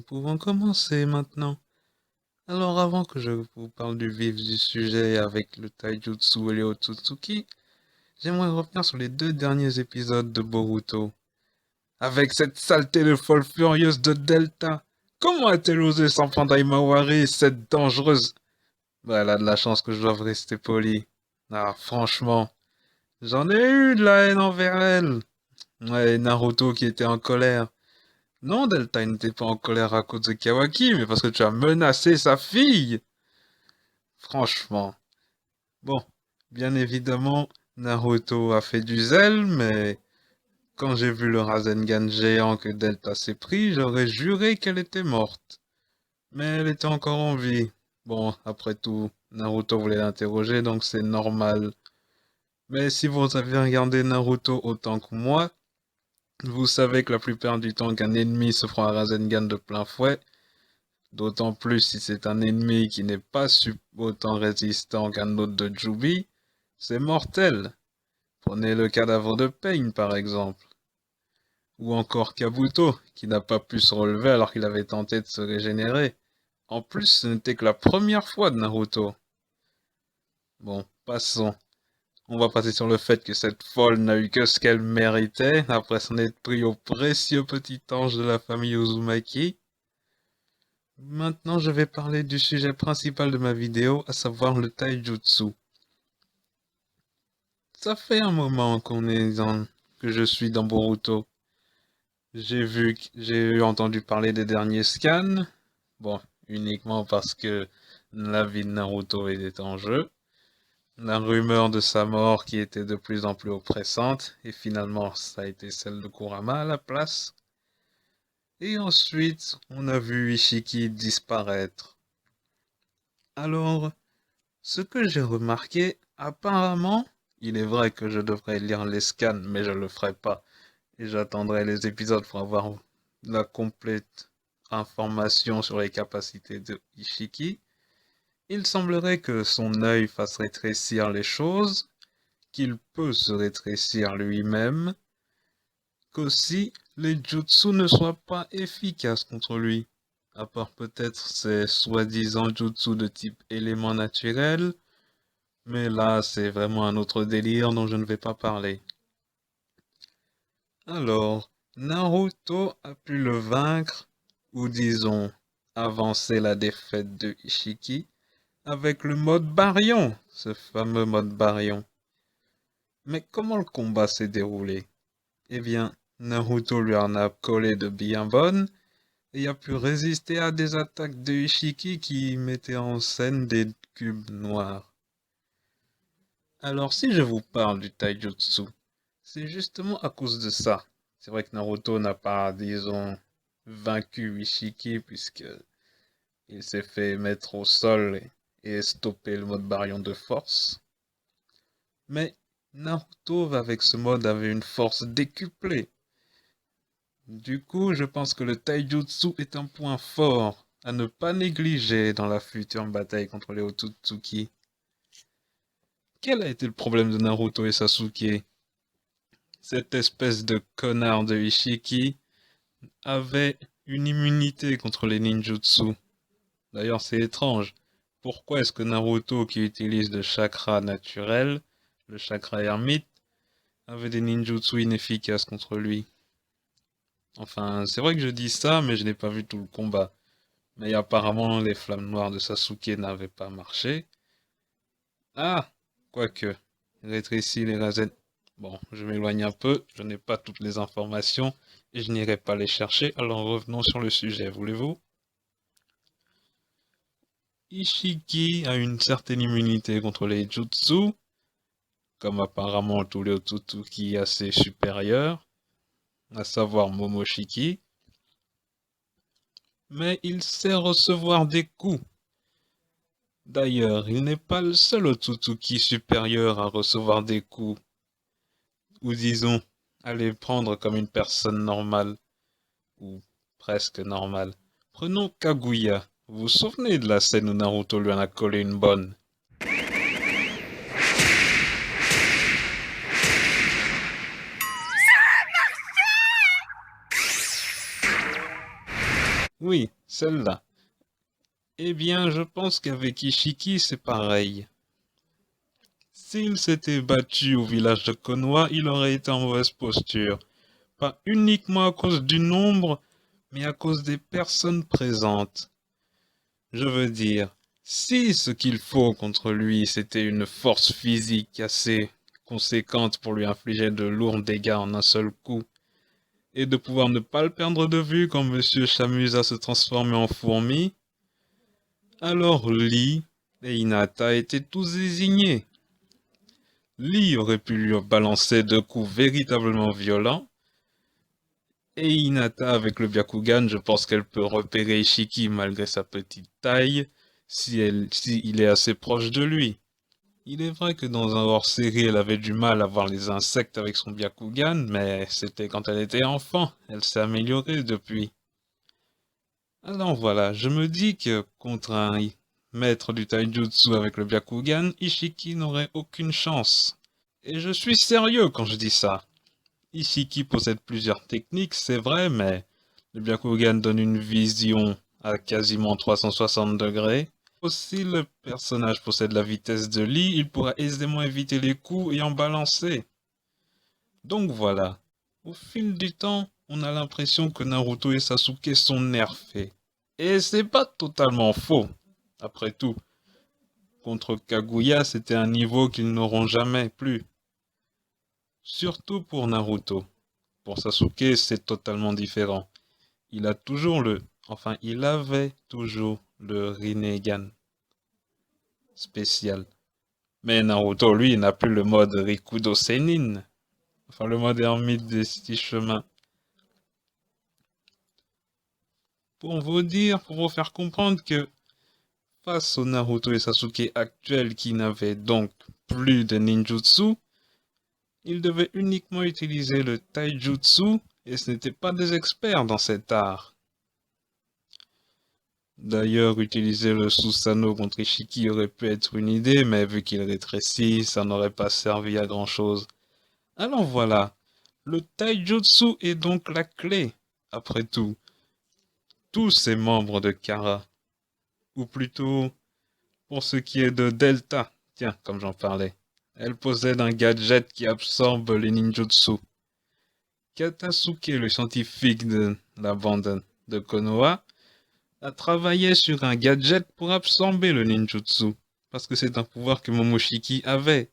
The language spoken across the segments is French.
pouvons commencer maintenant. Alors avant que je vous parle du vif du sujet avec le taijutsu et les otsutsuki, j'aimerais revenir sur les deux derniers épisodes de Boruto. Avec cette saleté de folle furieuse de Delta, comment a-t-elle osé s'en prendre à Imawari, cette dangereuse... Bah, elle a de la chance que je doive rester poli. Ah, franchement, j'en ai eu de la haine envers elle. Ouais, Naruto qui était en colère. Non, Delta n'était pas en colère à cause de Kawaki, mais parce que tu as menacé sa fille. Franchement. Bon, bien évidemment, Naruto a fait du zèle, mais quand j'ai vu le Rasengan géant que Delta s'est pris, j'aurais juré qu'elle était morte. Mais elle était encore en vie. Bon, après tout, Naruto voulait l'interroger, donc c'est normal. Mais si vous avez regardé Naruto autant que moi, vous savez que la plupart du temps qu'un ennemi se prend un Rasengan de plein fouet, d'autant plus si c'est un ennemi qui n'est pas autant résistant qu'un autre de Jubi, c'est mortel. Prenez le cadavre de Pain par exemple. Ou encore Kabuto, qui n'a pas pu se relever alors qu'il avait tenté de se régénérer. En plus, ce n'était que la première fois de Naruto. Bon, passons. On va passer sur le fait que cette folle n'a eu que ce qu'elle méritait, après s'en être pris au précieux petit ange de la famille Uzumaki. Maintenant, je vais parler du sujet principal de ma vidéo, à savoir le taijutsu. Ça fait un moment que je suis dans Boruto. J'ai eu entendu parler des derniers scans. Bon, uniquement parce que la vie de Naruto était en jeu. La rumeur de sa mort qui était de plus en plus oppressante, et finalement ça a été celle de Kurama à la place. Et ensuite, on a vu Ishiki disparaître. Alors, ce que j'ai remarqué, apparemment, il est vrai que je devrais lire les scans, mais je le ferai pas. Et j'attendrai les épisodes pour avoir la complète information sur les capacités de Ishiki. Il semblerait que son œil fasse rétrécir les choses, qu'il peut se rétrécir lui-même, qu'aussi les jutsu ne soient pas efficaces contre lui, à part peut-être ces soi-disant jutsu de type élément naturel, mais là c'est vraiment un autre délire dont je ne vais pas parler. Alors, Naruto a pu le vaincre, ou disons, avancer la défaite de Ishiki, avec le mode Baryon, ce fameux mode Baryon. Mais comment le combat s'est déroulé? Eh bien, Naruto lui en a collé de bien bonnes, et a pu résister à des attaques de Ishiki qui mettaient en scène des cubes noirs. Alors si je vous parle du taijutsu, c'est justement à cause de ça. C'est vrai que Naruto n'a pas, disons, vaincu Ishiki puisque il s'est fait mettre au sol et stopper le mode baryon de force. Mais Naruto avec ce mode avait une force décuplée. Du coup, je pense que le taijutsu est un point fort à ne pas négliger dans la future bataille contre les Otsutsuki. Quel a été le problème de Naruto et Sasuke? Cette espèce de connard de Ishiki avait une immunité contre les ninjutsu. D'ailleurs, c'est étrange. Pourquoi est-ce que Naruto, qui utilise le chakra naturel, le chakra ermite, avait des ninjutsu inefficaces contre lui? Enfin, c'est vrai que je dis ça, mais je n'ai pas vu tout le combat. Mais apparemment, les flammes noires de Sasuke n'avaient pas marché. Ah, quoique, rétrécit les Rasen. Bon, je m'éloigne un peu, je n'ai pas toutes les informations et je n'irai pas les chercher, alors revenons sur le sujet, voulez-vous? Ishiki a une certaine immunité contre les jutsu, comme apparemment tous les Otsutsuki assez supérieurs, à savoir Momoshiki, mais il sait recevoir des coups. D'ailleurs, il n'est pas le seul Otsutsuki supérieur à recevoir des coups, ou disons, à les prendre comme une personne normale, ou presque normale. Prenons Kaguya. Vous vous souvenez de la scène où Naruto lui en a collé une bonne? Oui, celle-là. Eh bien, je pense qu'avec Ishiki, c'est pareil. S'il s'était battu au village de Konoha, il aurait été en mauvaise posture. Pas uniquement à cause du nombre, mais à cause des personnes présentes. Je veux dire, si ce qu'il faut contre lui, c'était une force physique assez conséquente pour lui infliger de lourds dégâts en un seul coup, et de pouvoir ne pas le perdre de vue quand Monsieur s'amuse à se transformer en fourmi, alors Lee et Hinata étaient tous désignés. Lee aurait pu lui balancer deux coups véritablement violents, et Hinata avec le Byakugan, je pense qu'elle peut repérer Ishiki malgré sa petite taille, si il est assez proche de lui. Il est vrai que dans un hors-série, elle avait du mal à voir les insectes avec son Byakugan, mais c'était quand elle était enfant, elle s'est améliorée depuis. Alors voilà, je me dis que contre un maître du taijutsu avec le Byakugan, Ishiki n'aurait aucune chance. Et je suis sérieux quand je dis ça. Ishiki possède plusieurs techniques, c'est vrai, mais le Byakugan donne une vision à quasiment 360 degrés. Si le personnage possède la vitesse de Lee, il pourra aisément éviter les coups et en balancer. Donc voilà, au fil du temps, on a l'impression que Naruto et Sasuke sont nerfés. Et c'est pas totalement faux. Après tout, contre Kaguya, c'était un niveau qu'ils n'auront jamais plus. Surtout pour Naruto. Pour Sasuke, c'est totalement différent. Il a toujours il avait toujours le Rinnegan spécial. Mais Naruto, lui, n'a plus le mode Rikudo Senin. Enfin, le mode ermite des six chemins. Pour vous faire comprendre que face au Naruto et Sasuke actuels qui n'avaient donc plus de ninjutsu, ils devaient uniquement utiliser le taijutsu et ce n'étaient pas des experts dans cet art. D'ailleurs, utiliser le Susanoo contre Ishiki aurait pu être une idée, mais vu qu'il rétrécit, ça n'aurait pas servi à grand chose. Alors voilà, le taijutsu est donc la clé, après tout. Tous ces membres de Kara, ou plutôt, pour ce qui est de Delta, tiens, comme j'en parlais, elle possède un gadget qui absorbe les ninjutsu. Katasuke, le scientifique de la bande de Konoha, a travaillé sur un gadget pour absorber le ninjutsu, parce que c'est un pouvoir que Momoshiki avait.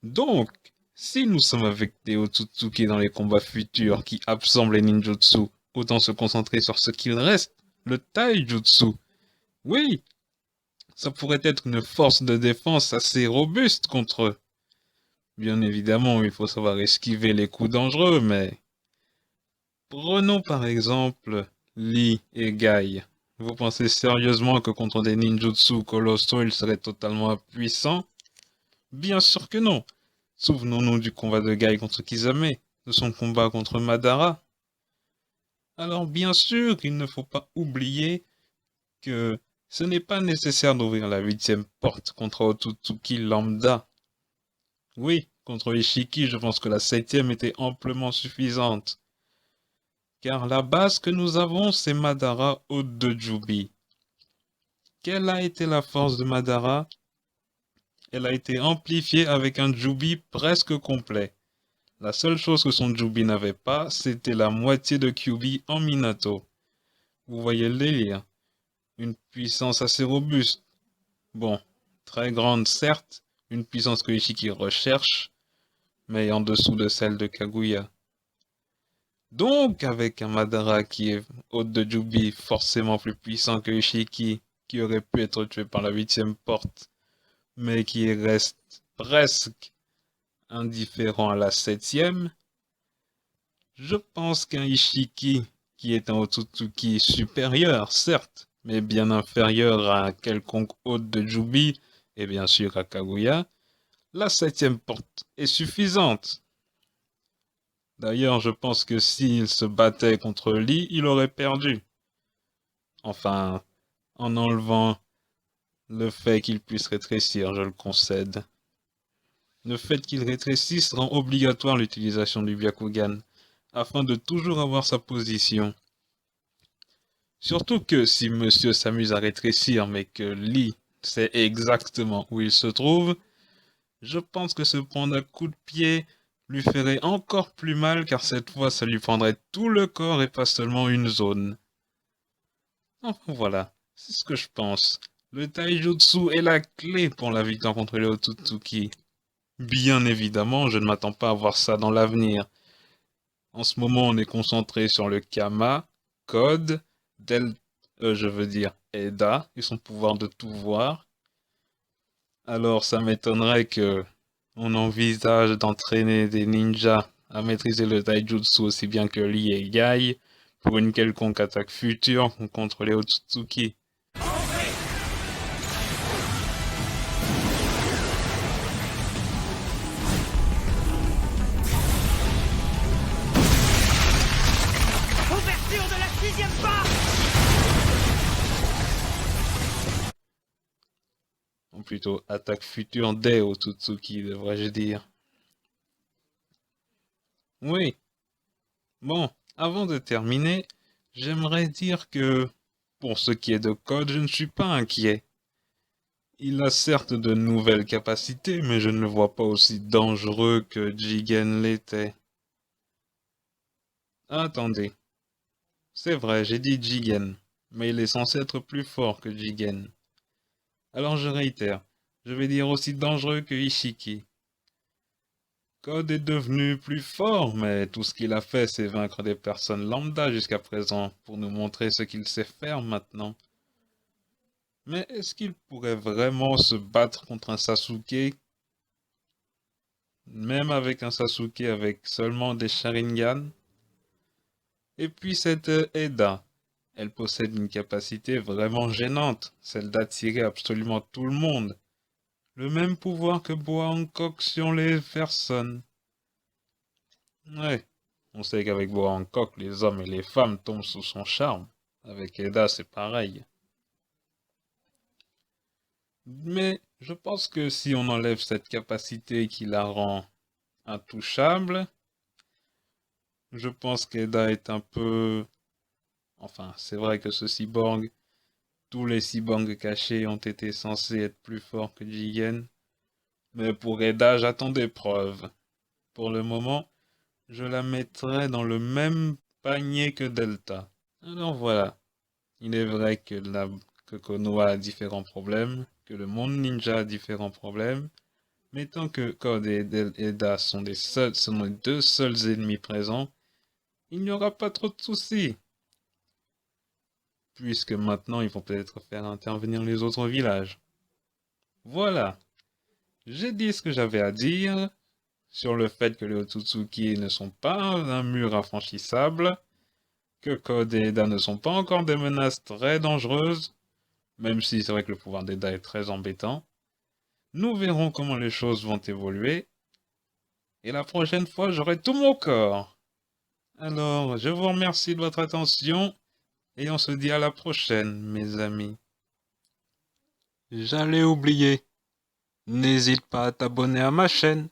Donc, si nous sommes avec des Otsutsuki dans les combats futurs qui absorbent les ninjutsu, autant se concentrer sur ce qu'il reste, le taijutsu. Oui, ça pourrait être une force de défense assez robuste contre eux. Bien évidemment, il faut savoir esquiver les coups dangereux, mais... Prenons par exemple Lee et Guy. Vous pensez sérieusement que contre des ninjutsu colossaux, ils seraient totalement impuissants? Bien sûr que non. Souvenons-nous du combat de Guy contre Kisame, de son combat contre Madara. Alors bien sûr, il ne faut pas oublier que ce n'est pas nécessaire d'ouvrir la huitième porte contre Otsutsuki lambda. Oui, contre Ishiki, je pense que la septième était amplement suffisante. Car la base que nous avons, c'est Madara hôte de Jubi. Quelle a été la force de Madara? Elle a été amplifiée avec un Jubi presque complet. La seule chose que son Jubi n'avait pas, c'était la moitié de Kyubi en Minato. Vous voyez le délire. Une puissance assez robuste. Bon, très grande certes, une puissance que Ishiki recherche, mais en dessous de celle de Kaguya. Donc, avec un Madara qui est hôte de Jubi, forcément plus puissant que Ishiki, qui aurait pu être tué par la huitième porte, mais qui reste presque indifférent à la septième, je pense qu'un Ishiki, qui est un Otsutsuki supérieur, certes, mais bien inférieur à un quelconque hôte de Jubi, et bien sûr à Kaguya, la septième porte est suffisante. D'ailleurs, je pense que s'il se battait contre Lee, il aurait perdu. Enfin, en enlevant le fait qu'il puisse rétrécir, je le concède. Le fait qu'il rétrécisse rend obligatoire l'utilisation du Byakugan, afin de toujours avoir sa position. Surtout que si monsieur s'amuse à rétrécir mais que Lee sait exactement où il se trouve, je pense que se prendre un coup de pied lui ferait encore plus mal car cette fois ça lui prendrait tout le corps et pas seulement une zone. Enfin voilà, c'est ce que je pense. Le taijutsu est la clé pour la victoire contre les Otsutsuki. Bien évidemment, je ne m'attends pas à voir ça dans l'avenir. En ce moment, on est concentré sur le Kama, Code, je veux dire Eda et son pouvoir de tout voir. Alors, ça m'étonnerait que on envisage d'entraîner des ninjas à maîtriser le taijutsu aussi bien que Lee et Gai pour une quelconque attaque future contre les Otsutsuki. Ouverture de la 6e porte. Ou plutôt attaque future des Otsutsuki, devrais-je dire. Oui, bon, avant de terminer, j'aimerais dire que, pour ce qui est de Code, je ne suis pas inquiet. Il a certes de nouvelles capacités, mais je ne le vois pas aussi dangereux que Jigen l'était. Attendez, c'est vrai, j'ai dit Jigen, mais il est censé être plus fort que Jigen. Alors je réitère, je vais dire aussi dangereux que Ishiki. Code est devenu plus fort, mais tout ce qu'il a fait, c'est vaincre des personnes lambda jusqu'à présent, pour nous montrer ce qu'il sait faire maintenant. Mais est-ce qu'il pourrait vraiment se battre contre un Sasuke, même avec un Sasuke avec seulement des Sharingan? Et puis cette Eda, elle possède une capacité vraiment gênante, celle d'attirer absolument tout le monde. Le même pouvoir que Boa Hancock sur les personnes. Ouais, on sait qu'avec Boa Hancock, les hommes et les femmes tombent sous son charme. Avec Eda, c'est pareil. Mais je pense que si on enlève cette capacité qui la rend intouchable, je pense qu'Eda est un peu... Enfin, c'est vrai que ce cyborg, tous les cyborgs cachés ont été censés être plus forts que Jigen. Mais pour Eda, j'attends des preuves. Pour le moment, je la mettrai dans le même panier que Delta. Alors voilà, il est vrai que Konoha a différents problèmes, que le monde ninja a différents problèmes, mais tant que Code et Eda sont les deux seuls ennemis présents, il n'y aura pas trop de soucis. Puisque maintenant ils vont peut-être faire intervenir les autres villages. Voilà, j'ai dit ce que j'avais à dire sur le fait que les Otsutsuki ne sont pas un mur infranchissable, que Code et Eda ne sont pas encore des menaces très dangereuses, même si c'est vrai que le pouvoir d'Eda est très embêtant. Nous verrons comment les choses vont évoluer, et la prochaine fois j'aurai tout mon corps. Alors, je vous remercie de votre attention, et on se dit à la prochaine, mes amis. J'allais oublier. N'hésite pas à t'abonner à ma chaîne.